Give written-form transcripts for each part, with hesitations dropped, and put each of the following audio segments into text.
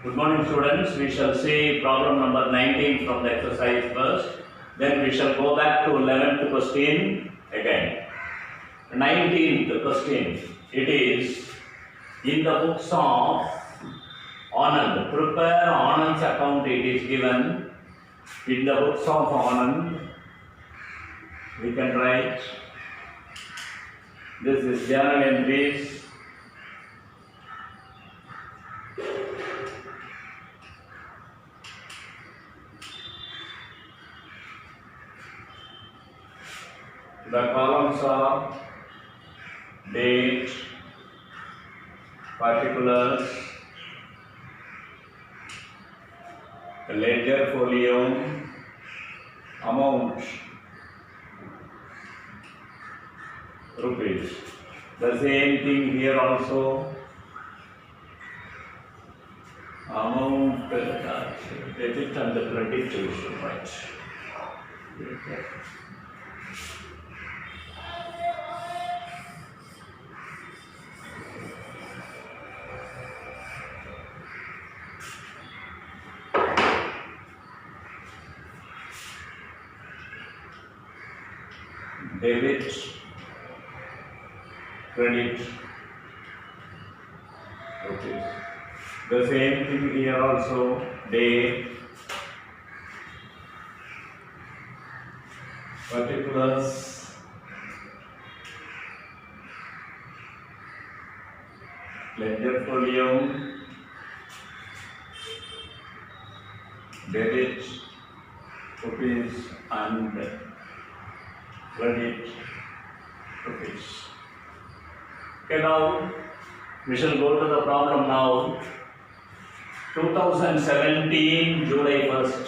Good morning, students. We shall see problem number 19 from the exercise first. Then we shall go back to 11th question again. 19th question. It is in the books of Anand. Prepare Anand's account. It is given in the books of Anand. We can write. This is journal entries. The columns are date, particulars, ledger folio, amount, rupees. The same thing here also. Amount, debit and the credit we should write. Debit, credit, rupees. The same thing here also, day, particulars, ledger folio, debit, rupees and credit, rupees. Okay, now we shall go to the problem now. 2017 July 1st.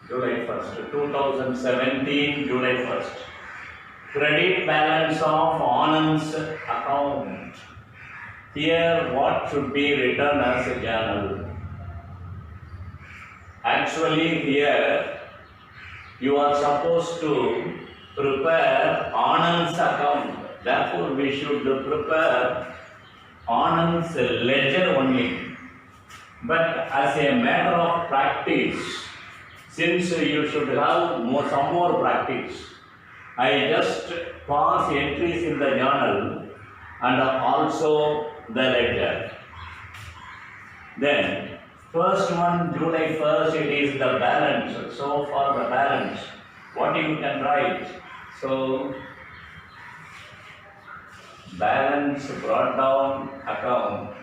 July 1st. 2017 July 1st. Credit balance of Anand's account. Here what should be written as a journal? Actually here you are supposed to prepare Anand's account. Therefore we should prepare Anand's ledger only. But as a matter of practice, since you should have some more practice, I just pass entries in the journal and also the ledger. Then first one, July 1st, it is the balance. So for the balance, what you can write? So balance brought down account,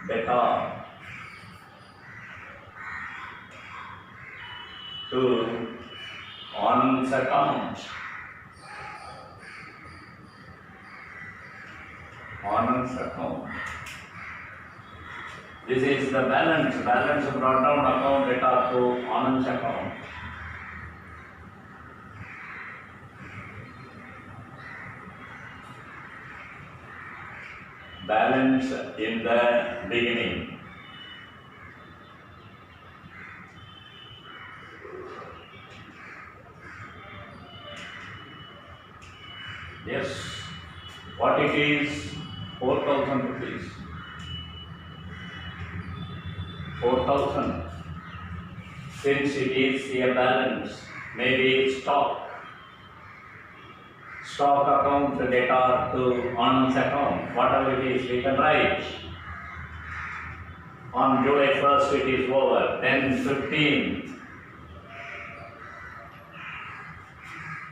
data to Anand's account. Anand's account. This is the balance brought down account data to Anand's account. Balance in the beginning. Yes, what it is? 4,000 rupees. 4,000. Since it is a balance, maybe stock account data to Anand's account, whatever it is, we can write. On July 1st it is over. Then 15.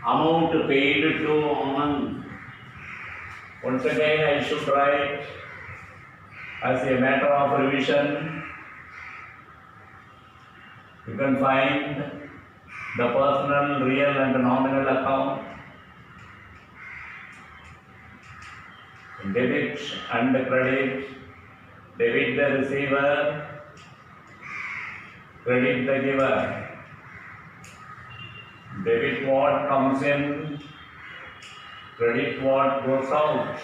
Amount paid to Anand. Once again I should write as a matter of revision. You can find the personal, real and nominal account, debit and credit, debit the receiver, credit the giver, debit what comes in, credit what goes out,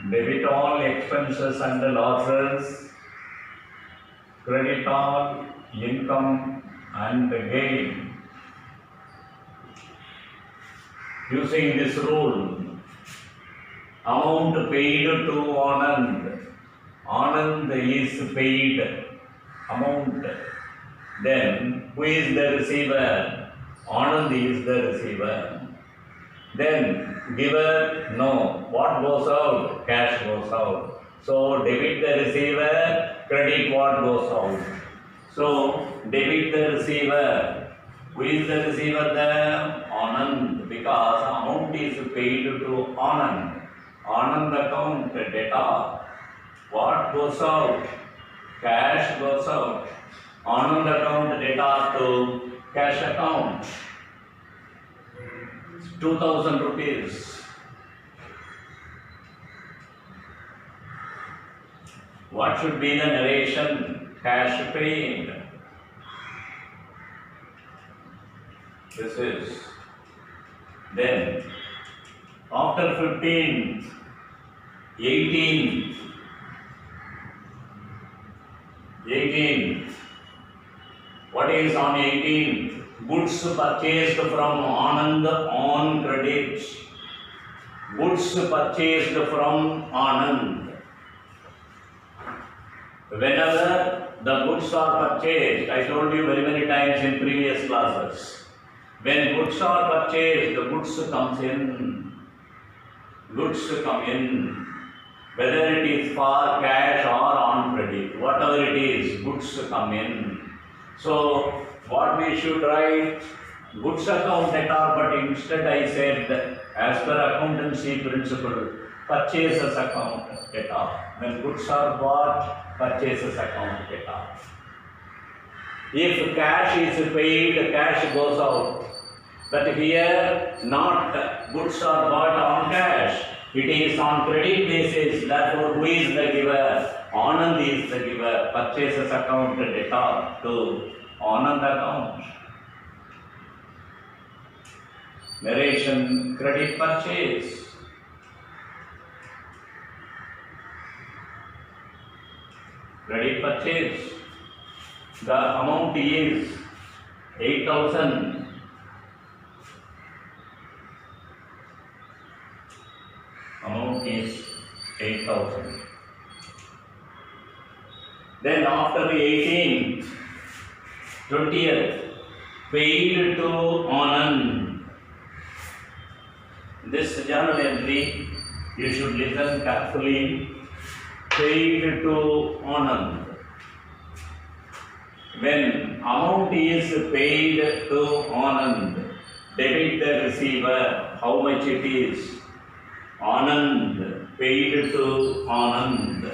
debit all expenses and losses, credit all income and gain. using this rule. Amount paid to Anand. Anand is paid amount. Then who is the receiver? Anand is the receiver. Then giver, no. What goes out? Cash goes out. So debit the receiver, credit what goes out. So debit the receiver. Who is the receiver there? Anand, because amount is paid to Anand. Anand account data. What goes out? Cash goes out. Anand account data to cash account. 2000 rupees. What should be the narration? Cash paid. This is. Then after 15th, 18th, what is on 18th? Goods purchased from Anand on credit. Goods purchased from Anand. Whenever the goods are purchased, I told you very many times in previous classes, when goods are purchased, the goods comes in. Goods come in. Whether it is for cash or on credit, whatever it is, goods come in. So what we should write? Goods account data, but instead I said, as per accountancy principle, purchases account data. When goods are bought, purchases account data. If cash is paid, cash goes out. But here, not goods are bought on cash. It is on credit basis. Therefore, who is the giver? Anand is the giver. Purchases account data to Anand account. Narration, credit purchase. Credit purchase. The amount is 8,000. Amount is 8,000. Then after the 18th, 20th, paid to Anand. This journal entry, you should listen carefully. Paid to Anand. When amount is paid to Anand, debit the receiver, how much it is? Anand, paid to Anand.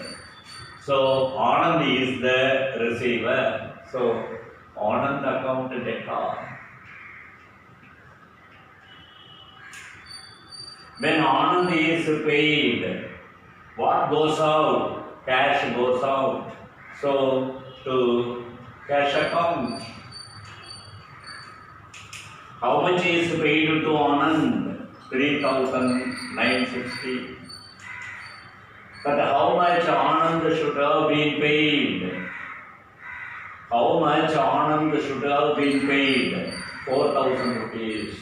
So Anand is the receiver. So Anand account data. When Anand is paid, what goes out? Cash goes out. So to cash account. How much is paid to Anand? 3,960. But how much Anand should have been paid? How much Anand should have been paid? 4,000 rupees.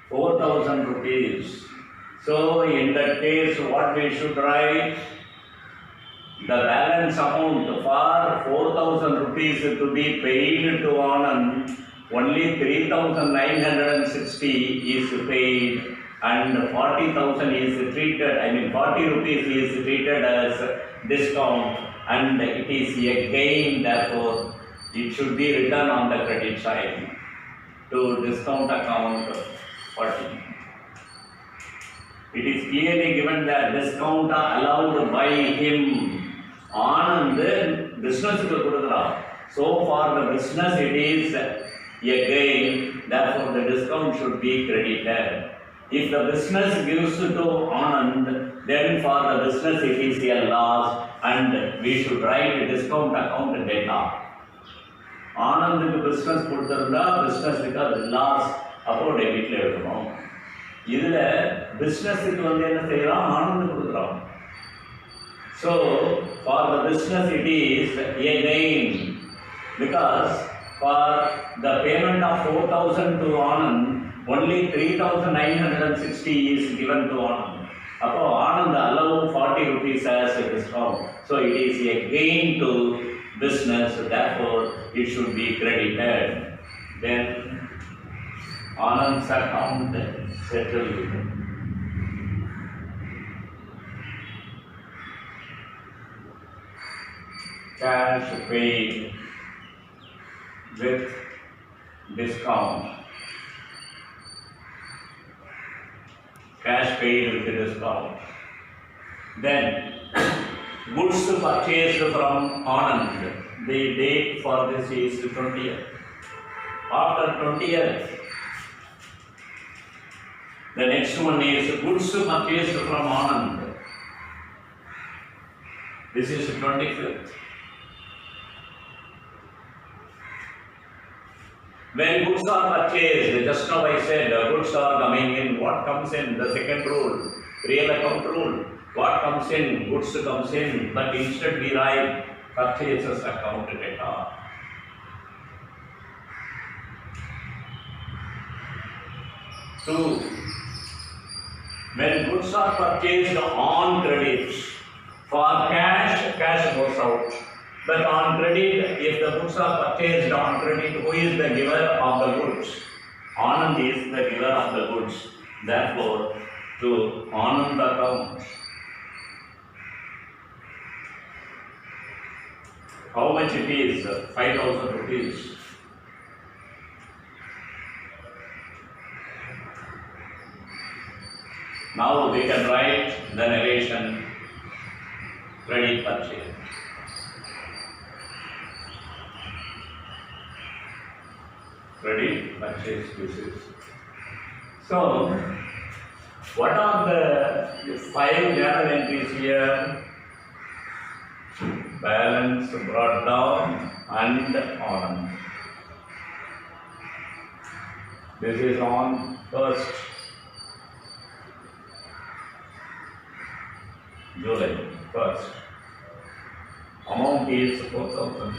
4,000 rupees. So in that case, what we should write? The balance amount for 4,000 rupees to be paid to Anand, only 3,960 is paid and 40,000 is treated, 40 rupees is treated as discount and it is a gain, therefore it should be written on the credit side to discount account 40. It is clearly given that discount allowed by him. Anand business kududra. So for the business it is a gain, therefore the discount should be credited. If the business gives to Anand, then for the business it is a loss and we should write a discount account data. Anand business kudurda, business because loss, appo debit la edukkom. Idhula business ku vandu enna seiram, Anand kudukram. So for the business it is a gain because for the payment of 4,000 to Anand, only 3,960 is given to Anand. Appo Anand allow 40 rupees as a discount. So it is a gain to business, therefore it should be credited. Then Anand's account settled. Cash paid with discount. Cash paid with discount. Then goods purchased from Anand. The date for this is 20th. After 20th, the next one is goods purchased from Anand. This is 25th. When goods are purchased, just now I said goods are coming in. What comes in? The second rule, real account rule. What comes in? Goods comes in. But instead we write purchases account data. Two, when goods are purchased on credit, for cash, cash goes out. But on credit, if the goods are purchased on credit, who is the giver of the goods? Anand is the giver of the goods. Therefore, to Anand account, how much it is? 5,000 rupees. Now we can write the narration, credit purchase. Credit purchase basis. So, what are the 5 journal entries here? Balance brought down and on. This is on 1st July 1st. Amount is 4,000.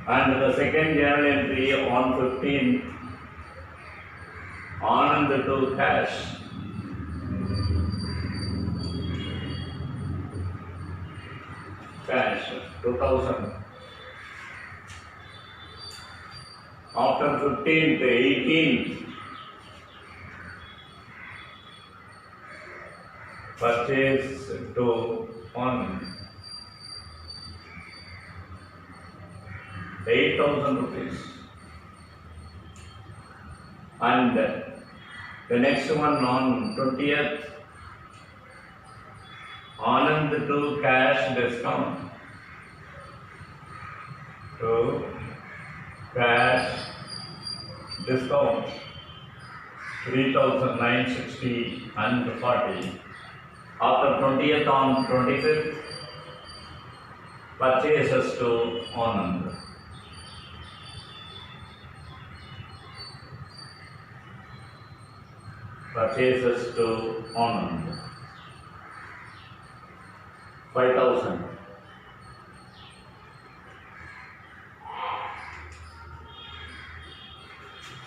And the second journal entry on 15th, Anand to cash. Cash 2,000. After 15th, 18th, purchase to Anand. 8,000 rupees. And the next one on 20th, Anand to cash discount. To cash discount 3,960 and 40. After 20th on 25th, purchases to Anand. Purchases to Anand. 5,000.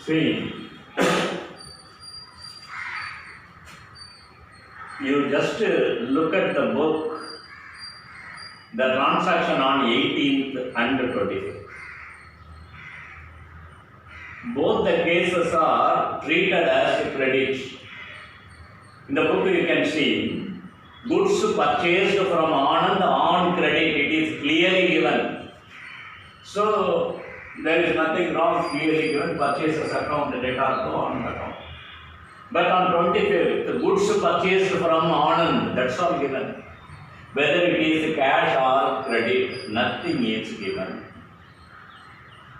See, you just look at the book, the transaction on 18th and 25th. Both the cases are treated as credit. In the book you can see, goods purchased from Anand on credit, it is clearly given. So, there is nothing wrong, clearly given, purchases account, data to Anand account. But on 25th, the goods purchased from Anand, that's all given. Whether it is cash or credit, nothing is given.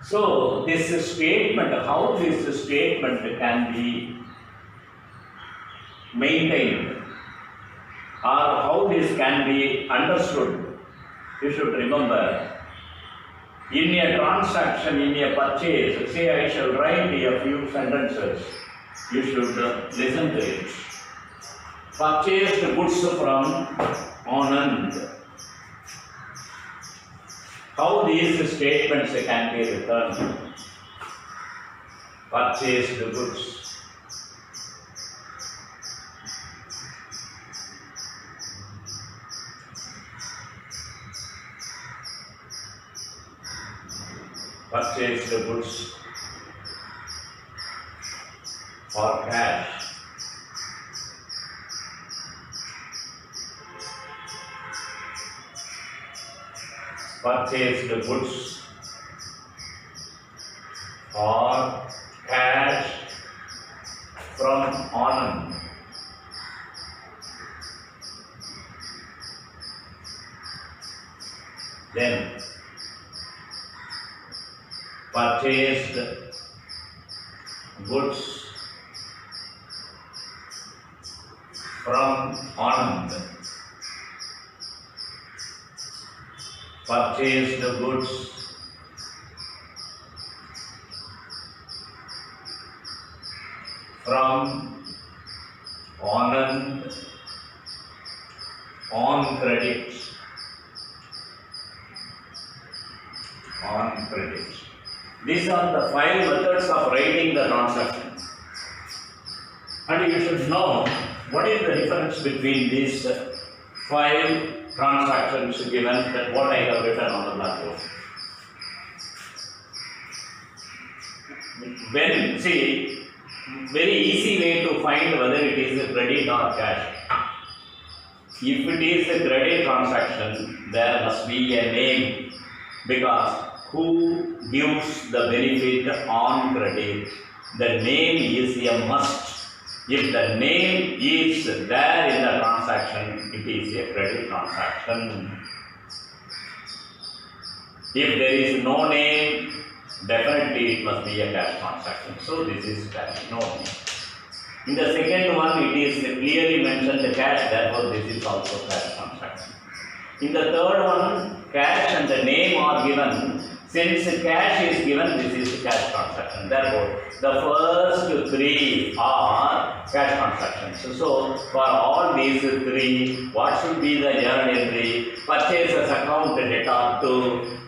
So, this statement, how this statement can be maintained or how this can be understood, you should remember. In a transaction, in a purchase, say I shall write a few sentences, you should listen to it. Purchased goods from Anand. How these statements can be returned? purchased goods. Purchased goods or cash. Purchased goods or cash from Anand. Then purchased goods from Anand. Purchased goods from Anand on credit. On credit. These are the 5 methods of writing the transaction. And you should know what is the difference between these 5 transactions given that what I have written on the blackboard. When, see, very easy way to find whether it is a credit or cash. If it is a credit transaction, there must be a name, because who gives the benefit on credit? The name is a must. If the name is there in the transaction, it is a credit transaction. If there is no name, definitely it must be a cash transaction. So this is cash, no name. In the second one, it is clearly mentioned the cash, therefore this is also cash transaction. In the third one, cash and the name are given. Since cash is given, this is cash transaction. Therefore, the first 3 are cash transactions. So, for all these 3, what should be the journal entry? Purchases account debtor to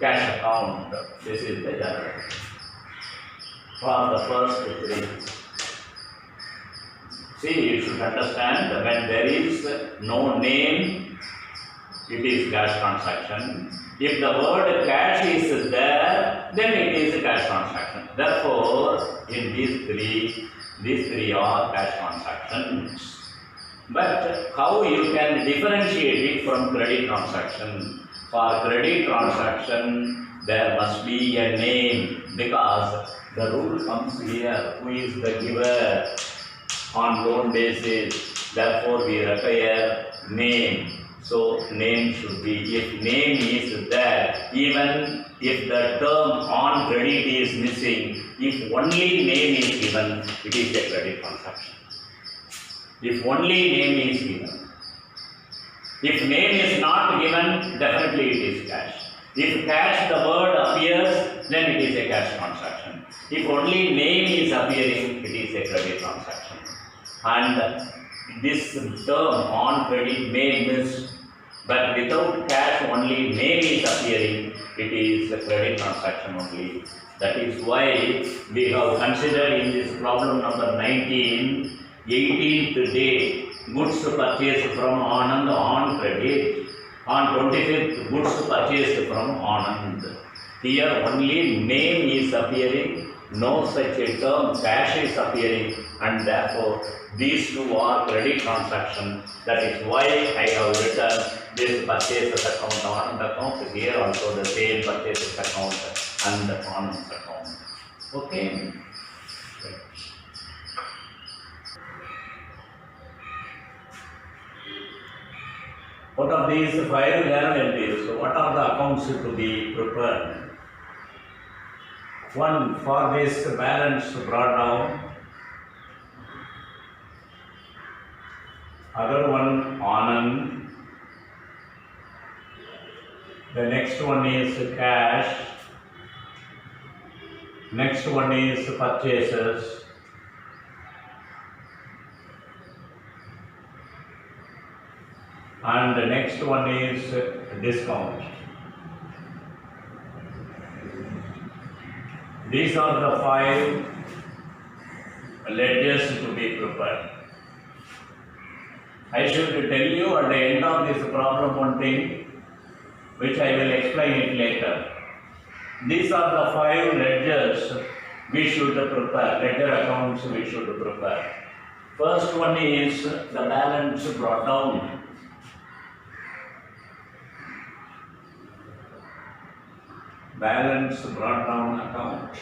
cash account. This is the journal entry for the first 3. See, you should understand when there is no name, it is cash transaction. If the word cash is there, then it is a cash transaction. Therefore, in these three are cash transactions. But how you can differentiate it from credit transaction? For credit transaction, there must be a name, because the rule comes here, who is the giver on loan basis. Therefore, we require name. So, name should be, if name is there, even if the term on credit is missing, if only name is given, it is a credit transaction. If only name is given. If name is not given, definitely it is cash. If cash, the word appears, then it is a cash transaction. If only name is appearing, it is a credit transaction. And this term on credit may miss, but without cash only name is appearing, it is a credit transaction only. That is why we have considered in this problem number 19, 18th day, goods purchased from Anand on credit. On 25th, goods purchased from Anand. Here only name is appearing, no such a term cash is appearing, and therefore these 2 are credit transactions. That is why I have written this purchases account, Anand account. Here also the same purchases account and the Anand account. Okay. What of these 5 journal entries? So what are the accounts to be prepared? One, for this balance brought down. Other one, Anand. The next one is cash. Next one is purchases. And the next one is discount. These are the 5 ledgers to be prepared. I should tell you at the end of this problem one thing, which I will explain it later. These are the 5 ledgers we should prepare, ledger accounts we should prepare. First one is the balance brought down. Balance brought down account.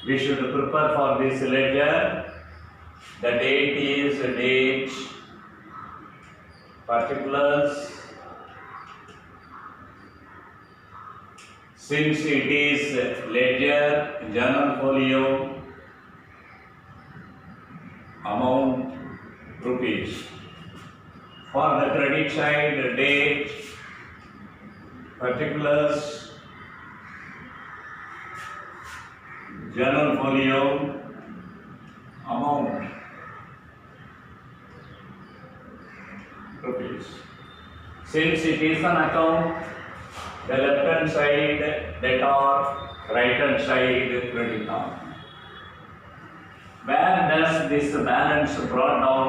We should prepare for this ledger. The date is date, particulars. Since it is ledger, journal folio, amount rupees. For the credit side, date, particulars, journal folio, amount rupees. Since it is an account, the left hand side debtor, right hand side creditor. Where does this balance brought down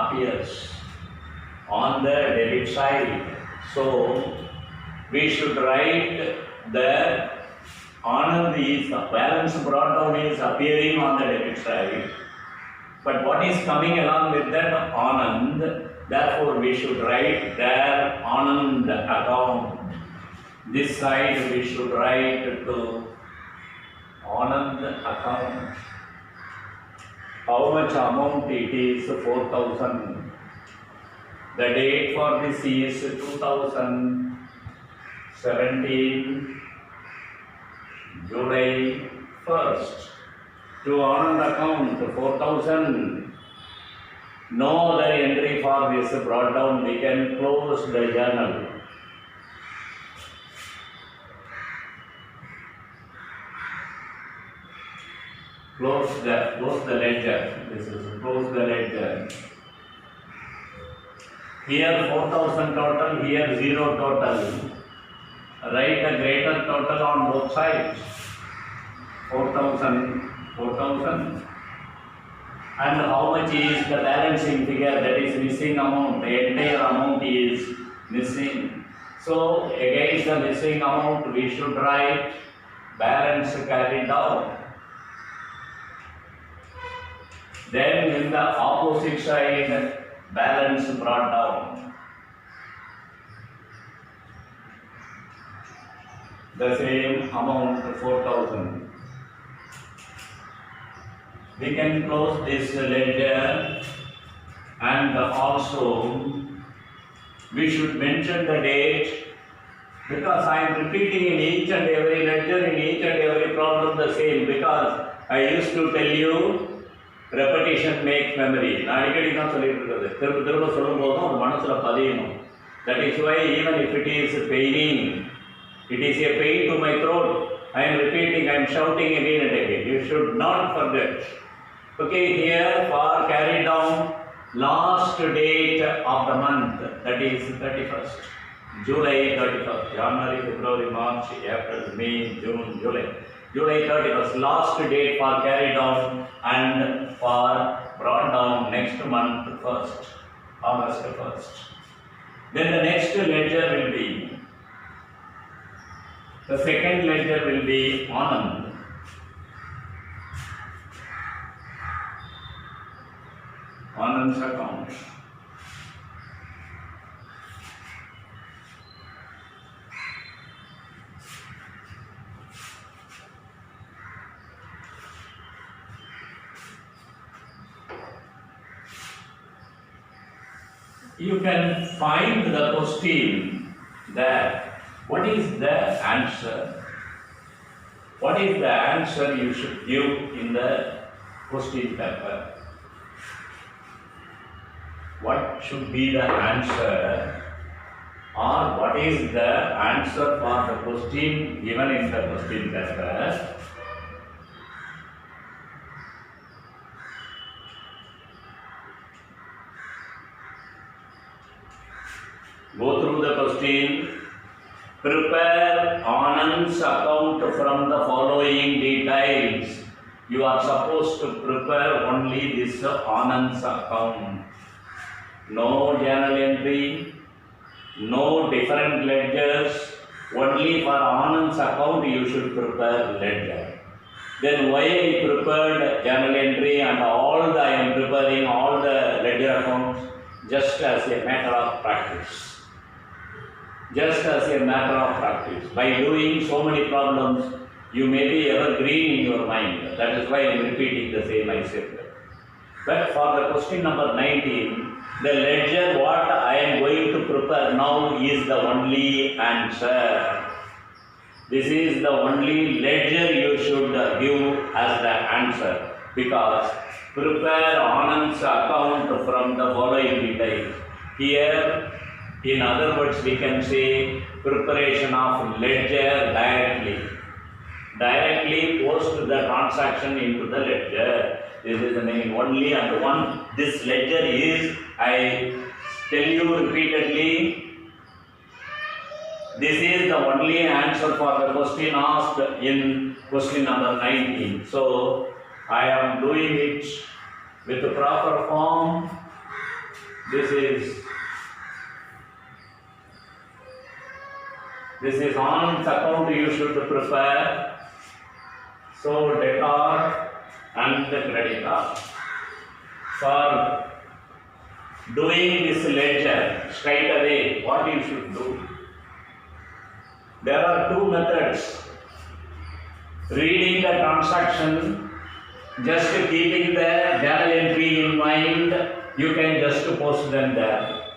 appears? On the debit side. So we should write the Anand is balance brought down is appearing on the debit side. But what is coming along with that Anand? Therefore we should write there Anand account. This side we should write to Anand account. How much amount it is? 4,000. The date for this is 2017 July 1st. To Anand account 4,000. No other entry for this brought down. We can close the journal. Close the ledger. This is close the ledger. Here 4,000 total, here 0 total. Write a greater total on both sides. 4,000, 4,000. And how much is the balancing figure, that is missing amount? The entire amount is missing. So against the missing amount we should write balance carried out. Then in the opposite side, balance brought down. The same amount 4,000. We can close this ledger, and also we should mention the date, because I am repeating in each and every ledger, in each and every problem the same, because I used to tell you repetition makes memory. நான் அடிக்கடி தான் சொல்லிட்டு இருக்கிறது, திரும்ப திரும்ப சொல்லும் போதும் அது மனசுல பதியணும். That is why even if it is paining, it is a pain to my throat, I am repeating, I am shouting again and again. You should not forget. Okay, here for carry down last date of the month, that is 31st. July 31st. January, February, March, April, May, June, July. July 31st, last date for carry down and for brought down next month 1st, August 1st. Then the next ledger will be, the second ledger will be Anand. Anand's account. You can find the question that what is the answer? What is the answer you should give in the question paper? What should be the answer, or what is the answer for the question given in the question paper? Go through the question, Prepare Anand's account from the following details. You are supposed to prepare only this Anand's account. No journal entry, no different ledgers. Only for Anand's account you should prepare ledger. Then why I prepared journal entry and I am preparing all the ledger accounts just as a matter of practice. Just as a matter of practice. By doing so many problems, you may be evergreen in your mind. That is why I am repeating the same I said. But for the question number 19, the ledger what I am going to prepare now is the only answer. This is the only ledger you should give as the answer, because prepare Anand's account from the following details. Here, in other words, we can say preparation of ledger directly. Directly post the transaction into the ledger. This is the meaning only and one. This ledger is, I tell you repeatedly, this is the only answer for the question asked in question number 19. So, I am doing it with the proper form. This is Anand's account you should prepare. So, debtor and the creditor. For doing this ledger straight away, what you should do? There are two methods. Reading the transaction, just keeping the journal entry in mind, you can just post them there.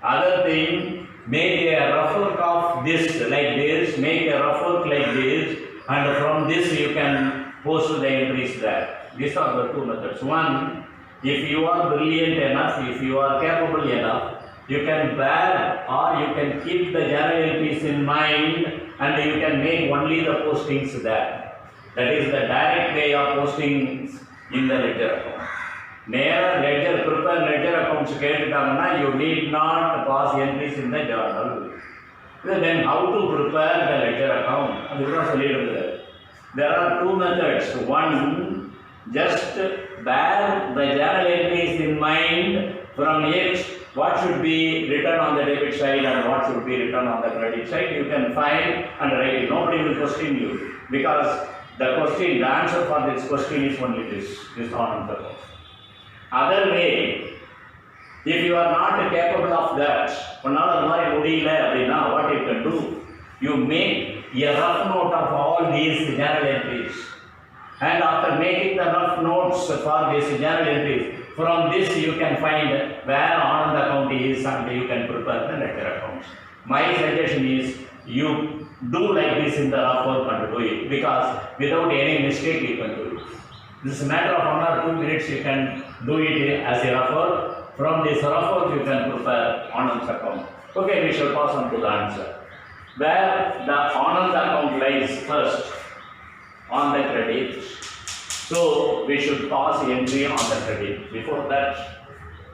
Other thing, make a rough work of this like this, make a rough work like this, and from this you can post the entries there. These are the two methods. One, if you are brilliant enough, if you are capable enough, you can bear or you can keep the journal entries in mind and you can make only the postings there. That is the direct way of postings in the ledger account. Never ledger, prepare ledger accounts கேட்டுட்டாங்கன்னா you need not pass entries in the journal. Then how to prepare the ledger account? அதுதான் சொல்லிடுறது. There are two methods. One, just bear the journal entries in mind. From it, what should be written on the debit side and what should be written on the credit side, you can find and write it. Nobody will question you, because the answer for this question is only this Anand's account. Other way, if you are not capable of that, what you can do, you make a rough note of all these journal entries. And after making the rough notes for these journal entries, from this you can find where Anand account is and you can prepare the ledger accounts. My suggestion is you do like this in the rough work and do it, because without any mistake you can do it. This is a matter of 1 or 2 minutes you can do it as a rough work. From this rough work you can prepare Anand's account. Okay, we shall pass on to the answer. Where the Anand account lies first on the credit. So we should pass entry on the credit. Before that,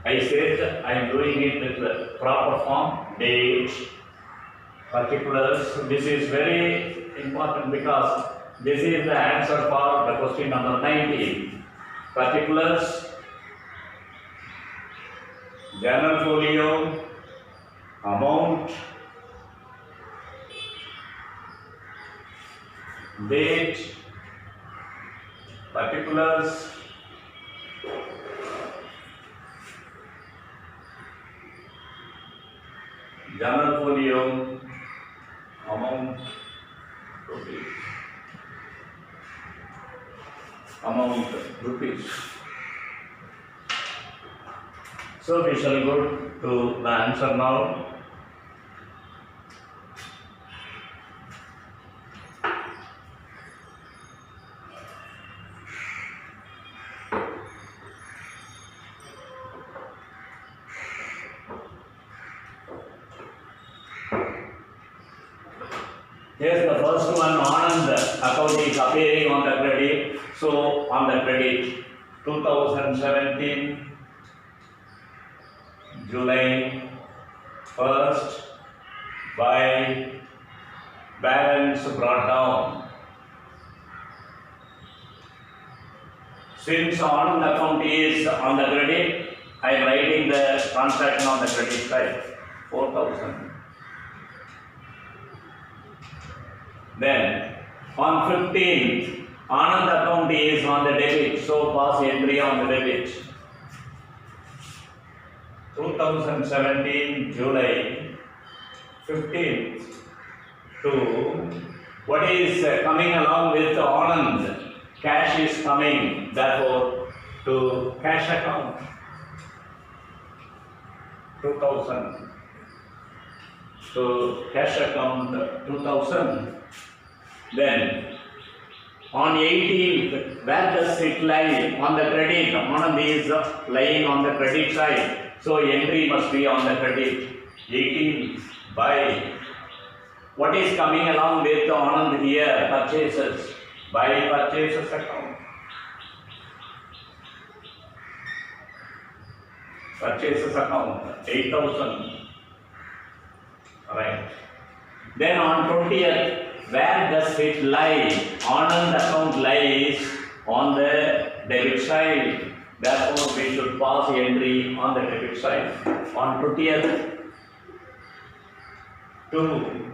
I said I am doing it with the proper form, date, particulars. This is very important because this is the answer for the question number 19. Particulars, journal folio, amount, date, particulars, journal folio, amount, rupees. So we shall go to the answer now. Here's the first one, Anand account is appearing on the credit. So on the credit, 2017, July 1st, by balance brought down. Since Anand account is on the credit, I am writing the transaction on the credit side, 4,000. Then on 15th, Anand account is on the debit, so pass entry on the debit. 2017 July 15th to what is coming along with Anand? Cash is coming, therefore to cash account 2000 to cash account 2000. Then on 18th, where does it lie? On the credit. Anand is lying on the credit side, so entry must be on the credit. 18th by what is coming along with Anand here? Purchases. By purchases account. Purchases account 8,000. Right. Then on 20th, where does it lie? Anand account lies on the debit side. Therefore, we should pass entry on the debit side. On 20th, 2.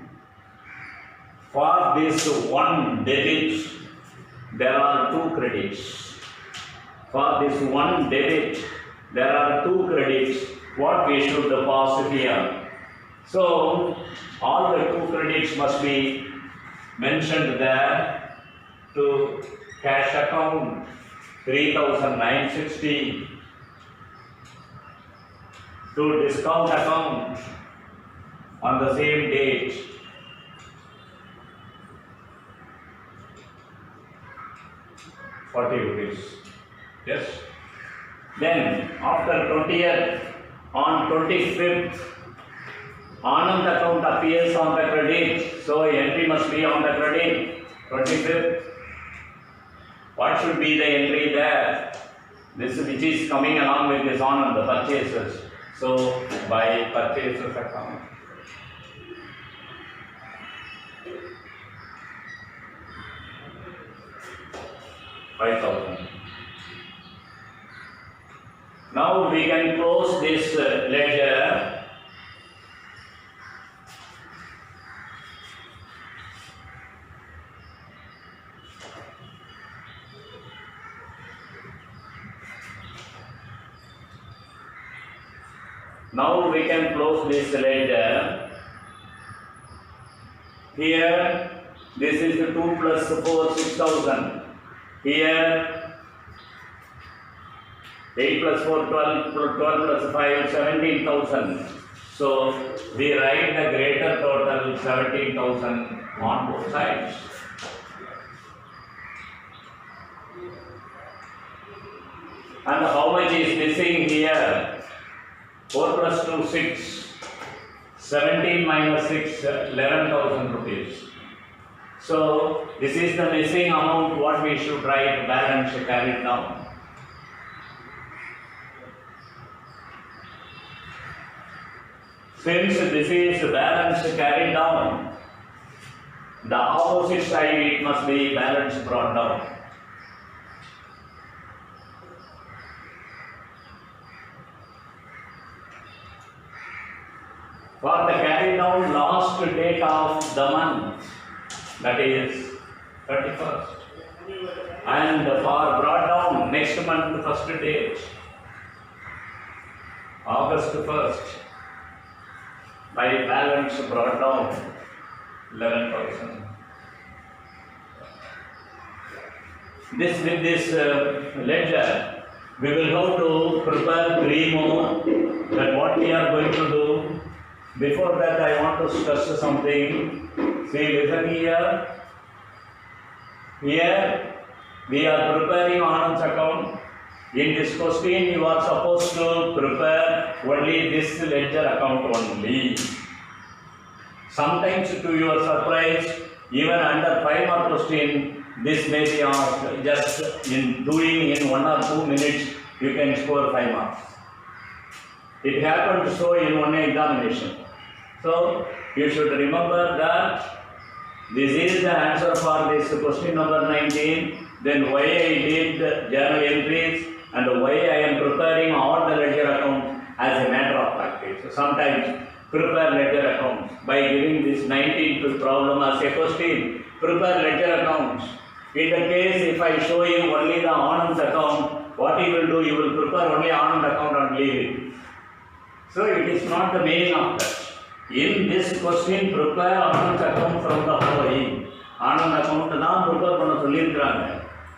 For this one debit, there are 2 credits. For this one debit, there are 2 credits. What we should pass here? So, all the 2 credits must be mentioned there to cash account 3,960, to discount account on the same date 40 rupees. Yes. Then after 20th, on 25th, Anand account appears on the credit, so entry must be on the credit. 25th. What should be the entry there? This which is coming along with this Anand, the purchases. So by purchases account. $5,000. Now we can close this ledger. Now we can close this ledger. Here, this is the 2 plus 4, 6,000. Here, 8 plus 4, 12, 12 plus 5, 17,000. So, we write the greater total 17,000 on both sides. And how much is missing here? 4 plus 2, 6. 17 minus 6, 11,000 rupees. So, this is the missing amount what we should write balance carried down. Since this is balance carried down, the opposite side it must be balance brought down. For the carried down last date of the month, that is 31st, and for brought down next month first date, August 1st, by balance brought down 11,000. This with this ledger, we will have to prepare 3 more. That what we are going to do. Before that, I want to stress something. See, listen here. Here, we are preparing Anand's account. In this question, you are supposed to prepare only this ledger account only. Sometimes, to your surprise, even under 5 mark question, this may be asked. Just in doing in 1 or 2 minutes, you can score 5 marks. It happened so in one examination. So, You should remember that this is the answer for this question number 19. Then why I did journal entries and why I am preparing all the ledger accounts as a matter of practice. Sometimes prepare ledger accounts by giving this 19th problem as a question. Prepare ledger accounts. In the case if I show you only the Anand account, what you will do? You will prepare only Anand account and leave it. So it is not the meaning of that. In this question, prepare Anand account from the following. Anand account தான் prepare பண்ண சொல்லியிருக்கிறாங்க.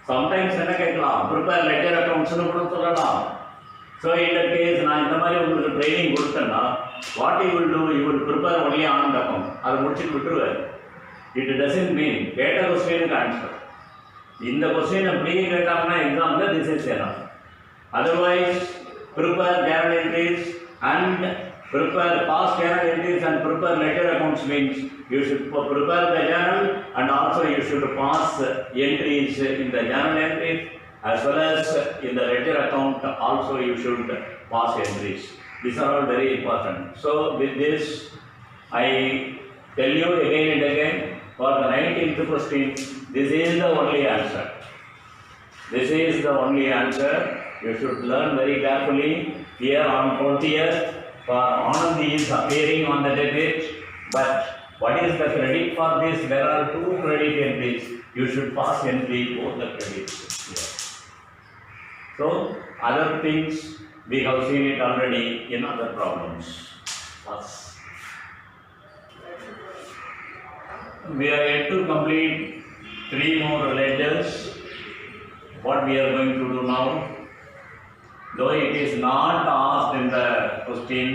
Sometimes என்ன கேட்கலாம், prepare ledger accounts னு கூட சொல்லலாம். So in that case, நான் இந்த மாதிரி உங்களுக்கு ட்ரைனிங் கொடுத்தேன்னா, what you will do, you will prepare only Anand account. அதை முடிச்சுட்டு விட்டுருவேன். It doesn't mean கேட்ட கொஸ்டினுக்கு ஆன்சர். இந்த கொஸ்டின் அப்படியே கேட்டாங்கன்னா example this is enough. Otherwise, prepare journal entries and prepare past journal entries and prepare ledger accounts means you should prepare the journal and also you should pass entries in the journal entries as well as in the ledger account also you should pass entries. These are all very important. So with this I tell you again and again for the 19th question, this is the only answer. This is the only answer. You should learn very carefully. Here on 20th, for Anand is appearing on the debit, but what is the credit for this? There are two credit entries. You should pass entry both the credits here. So other things we have seen it already in other problems. First, we are yet to complete 3 more ledgers. What we are going to do now? Though it is not asked in the question,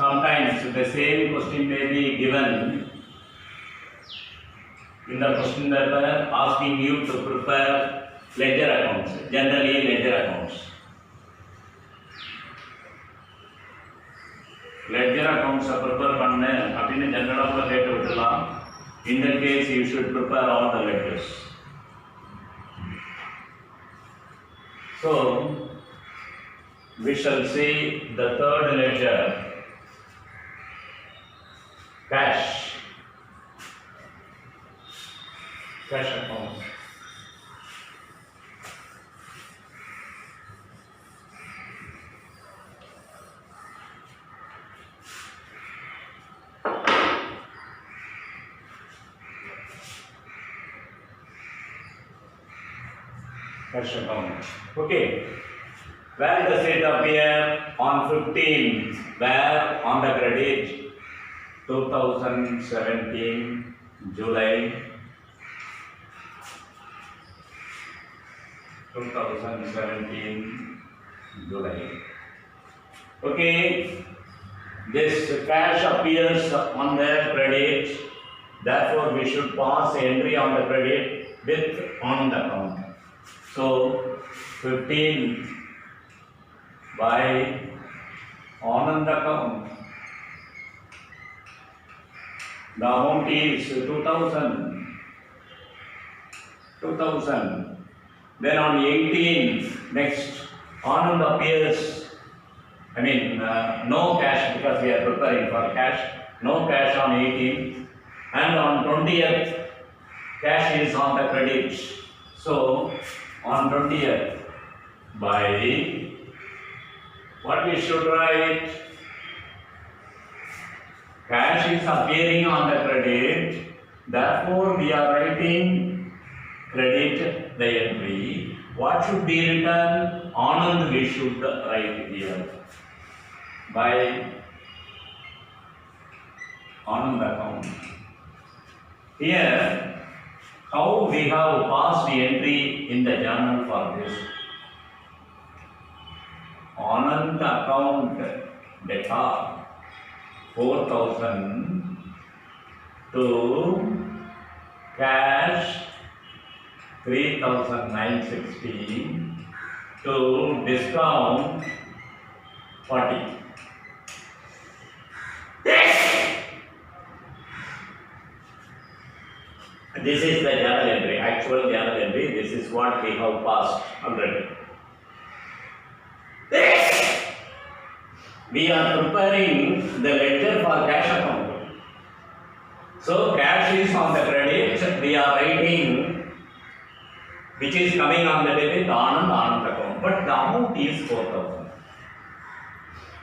sometimes the same question may be given in the question paper asking you to prepare ledger accounts, generally ledger accounts. Ledger accounts prepare பண்ணு அப்படின்னு ஜெனரலாக கேட்டு விட்டுலாம். In that case you should prepare all the ledgers. So we shall see the third ledger, cash account. Cash account. Okay. Where does it appear? On 15. Where? On the credit. 2017 July. 2017 July. Okay. This cash appears on the credit. Therefore, we should pass entry on the credit with on the account. So 15 by Anand account. The amount is 2000. Then on 18th, next Anand appears. I mean, no cash because we are preparing for cash. No cash on 18th, and on 20th, cash is on the credit. So on 20th, by what we should write? Cash is appearing on the credit, therefore we are writing credit the entry. What should be written? Anand we should write here. By Anand account. Here, how we have passed the entry in the journal for this? Anand account data 4,000 to cash 3,960 to discount 40. This is the journal entry, actual journal entry. This is what we have passed already. We are preparing the ledger for cash account. So cash is on the credit, we are writing which is coming on the debit, Anand account, but the amount is 4,000.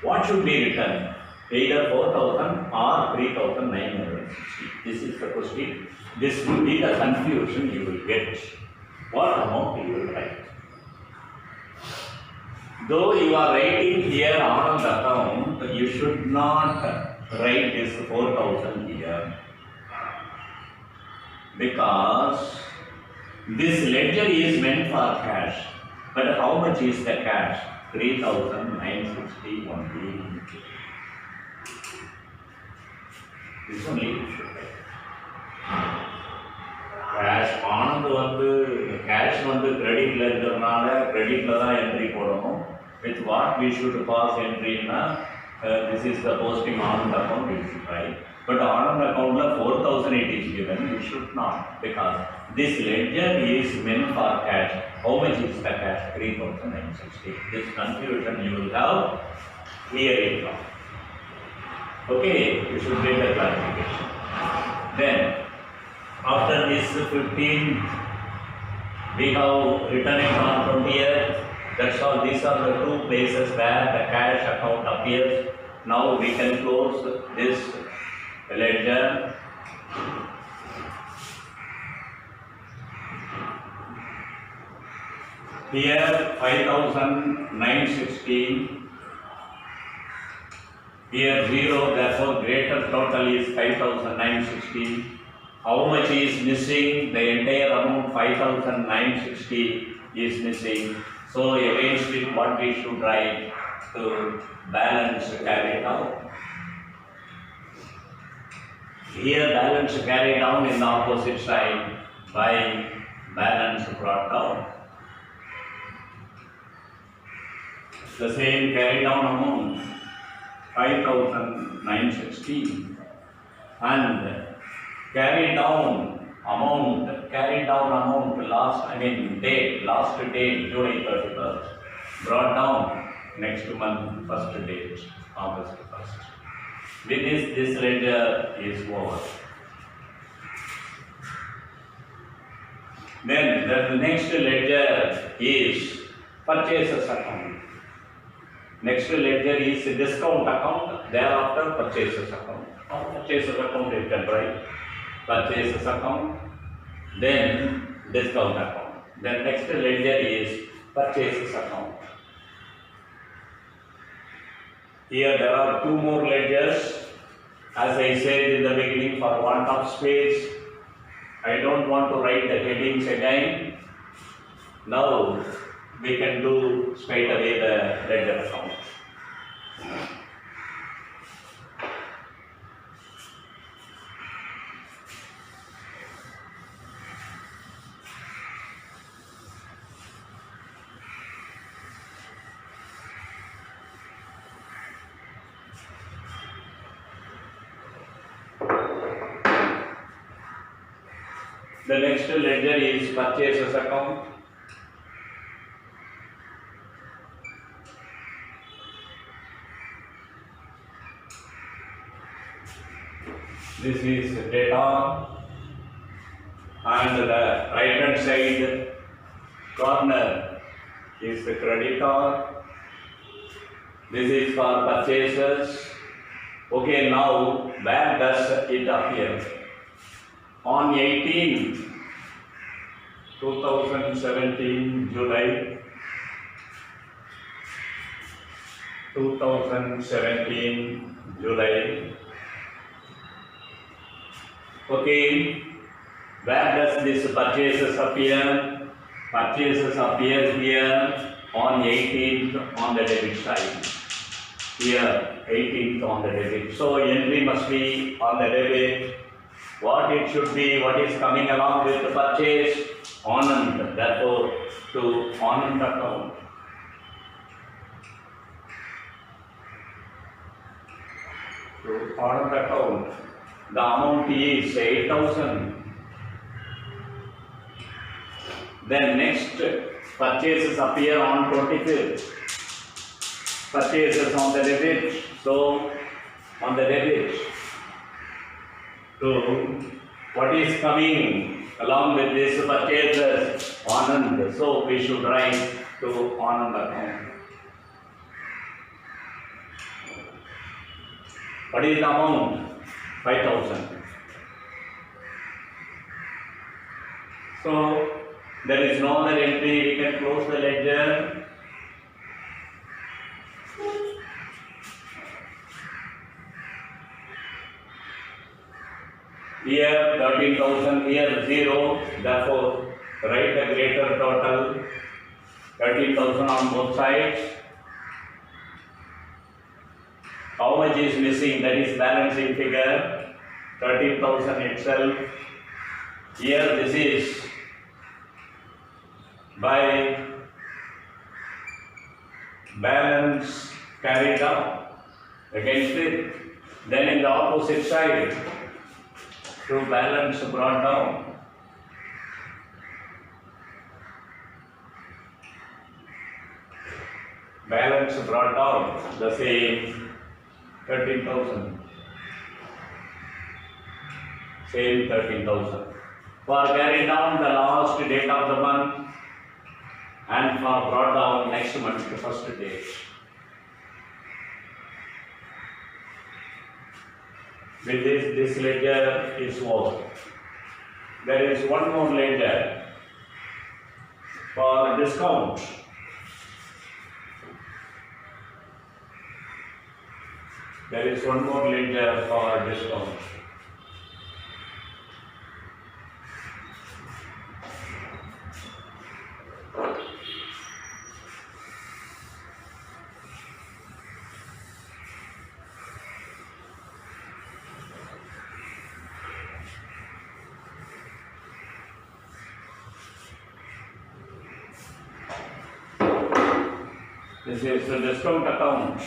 What should be written? Either 4,000 or 3,960. This is the question. This will be the confusion you will get. What amount you will write? Though you are writing here on the account, you should not write this 4,000 here, because this ledger is meant for cash. But how much is the cash? 3,960 only. This only you should write. Cash ஆனது வந்து cash வந்து creditல இருக்கிறதுனால creditல தான் entry போடணும். With what we should pass entry na this is the posting Anand account we should write. But Anand account la 4,000 it is given, we should not, because this ledger is meant for cash. How much is the cash? 3,960. This confusion you will have clear it now. Okay, you should get the clarification. Then after this 15, we have written it on 20th. That's all. These are the two places where the cash account appears. Now we can close this ledger. Here 5,960. Here 0. Therefore, greater total is 5,960. How much is missing? The entire amount 5,960 is missing. So against it, what we should write to balance carry down? Here balance carry down in the opposite side by balance brought down. The same carry down amount 5,960 and carry down amount last date July 31st, brought down next month first date August 1st. With this ledger is over. Then the next ledger is purchases account. Next ledger is discount account, thereafter purchases account. Purchases account you can write. Purchases account, then discount account. The next ledger is purchases account. Here there are two more ledgers. As I said in the beginning, for want of space, I don't want to write the headings again. Now we can do straight away the ledger account. The next ledger is purchases account. This is data, and the right hand side corner is the creditor. This is for purchases. Okay, now where does it appear? On 18, 2017 July 2017 July. Okay, where does this purchases appear? Purchases appear here on 18th on the debit side. Here 18th on the debit. So entry must be on the debit. What it should be, what is coming along with the purchase? Anand. Therefore, to Anand account. To Anand account. The amount is 8,000. Then next purchases appear on 25th. Purchases on the debit. So on the debit, to what is coming along with this purchases, Anand. So we should write to Anand account. What is the amount? 5,000. So there is no other entry. We can close the ledger. Here 13,000, here 0, therefore write the greater total, 13,000 on both sides. How much is missing? That is balancing figure, 13,000 itself. Here this is by balance carried down against it. Then in the opposite side, to balance brought down. Balance brought down, the same 13,000. Same 13,000. For carried down the last date of the month and for brought down next month, the first date. With this ledger is over. There is one more ledger for discount. There is one more ledger for discount. This is the discount account.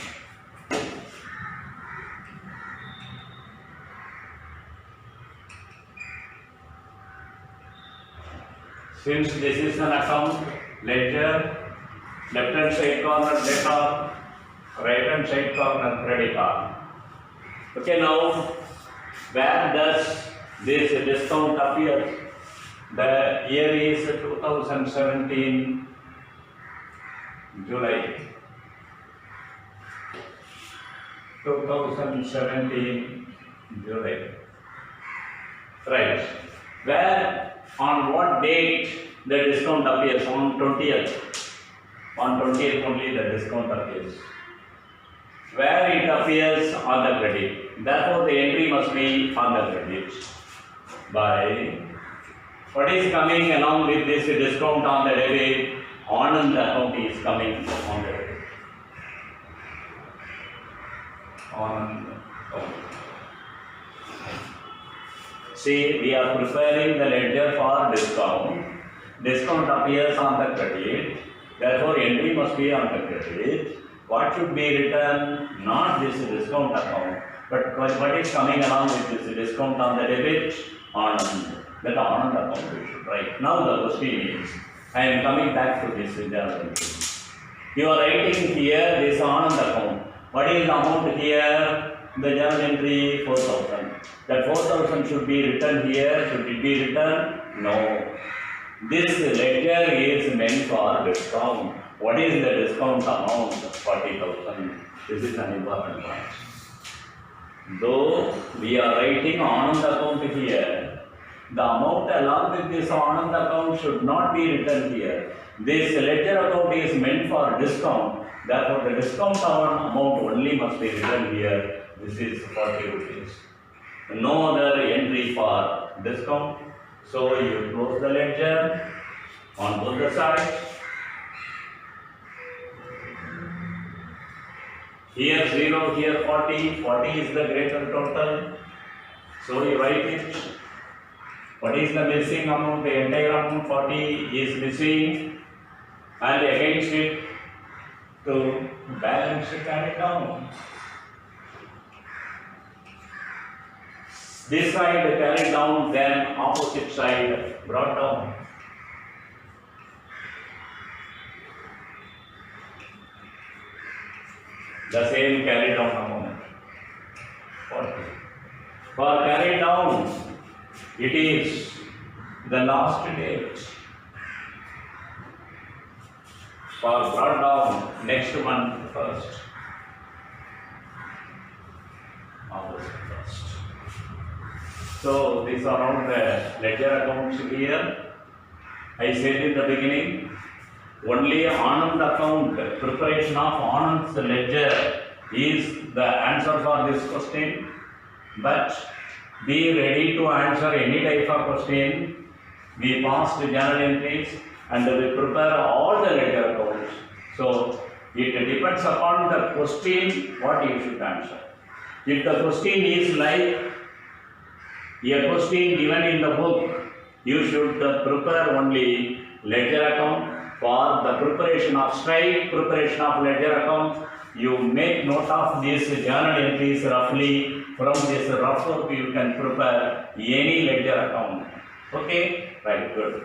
Since this is an account ledger, left hand side corner debtor, right hand side corner creditor. Okay, now where does this discount appear? The year is 2017 July. 2017 July. Right. Where, on what date the discount appears? On 20th. On 20th only the discount appears. Where it appears on the credit. Therefore the entry must be on the credit. By what is coming along with this discount on the debit? Anand account is coming on the debit. Anand account. See, we are preparing the ledger for discount. Discount appears on the credit. Therefore, entry must be on the credit. What should be written? Not this discount account, but what is coming along with this discount on the debit? Anand. That Anand account we should write. Now the question is, I am coming back to this journal entry. You are writing here this Anand account. What is the amount here? The journal entry 4,000. That 4,000 should be written here. Should it be written? No. This ledger is meant for discount. What is the discount amount? 40,000. This is an important point. Though we are writing Anand account here, the amount along with this Anand account should not be written here. This ledger account is meant for discount. Therefore, the discount amount only must be written here. This is 40 rupees. No other entry for discount. So you close the ledger on both the sides. Here 0, here 40. 40 is the greater total. So you write it. What is the missing amount? The entire amount 40 is missing. And against it, to balance it and it down. This side carried down, then opposite side brought down. The same carried down amount. 40. For carry down, it is the last date. For brought down, next month first. August 1st. So these are all the ledger accounts here. I said in the beginning, only Anand account, preparation of Anand's ledger is the answer for this question. But be ready to answer any type of question. We pass the journal entries and we prepare all the ledger accounts. So it depends upon the question what you should answer. If the question is like a question given in the book, you should prepare only ledger account. For the preparation of straight preparation of ledger account, you make note of these journal entries roughly. From this rough work you can prepare any ledger account. Okay, right, good.